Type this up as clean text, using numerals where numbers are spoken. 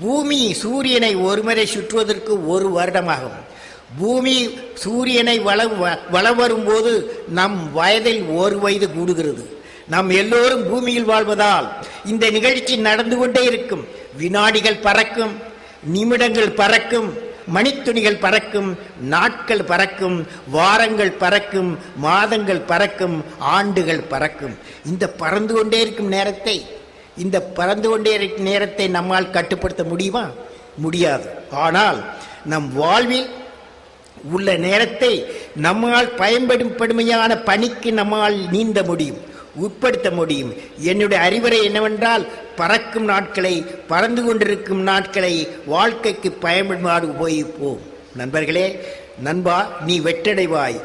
பூமி சூரியனை ஒருமுறை சுற்றுவதற்கு 1 வருடமாகும். பூமி சூரியனை வள வரும்போது நம் வயதில் 1 வயது கூடுகிறது. நாம் எல்லோரும் பூமியில் வாழ்வதால் இந்த நிகழ்ச்சி நடந்து கொண்டே இருக்கும். வினாடிகள் பறக்கும், நிமிடங்கள் பறக்கும், மணித்துணிகள் பறக்கும், நாட்கள் பறக்கும், வாரங்கள் பறக்கும், மாதங்கள் பறக்கும், ஆண்டுகள் பறக்கும். இந்த பறந்து கொண்டே இருக்கும் நேரத்தை நம்மால் கட்டுப்படுத்த முடியுமா? முடியாது. ஆனால் நம் வாழ்வில் உள்ள நேரத்தை நம்மால் பயன்படுமையான பணிக்கு நம்மால் நீந்த முடியும், உட்படுத்த முடியும். என்னுடைய அறிவுரை என்னவென்றால், பறக்கும் நாட்களை, பறந்து கொண்டிருக்கும் நாட்களை வாழ்க்கைக்கு பயன்பாடு உபயோகிப்போம். நண்பர்களே, நண்பா, நீ வெற்றடைவாய்.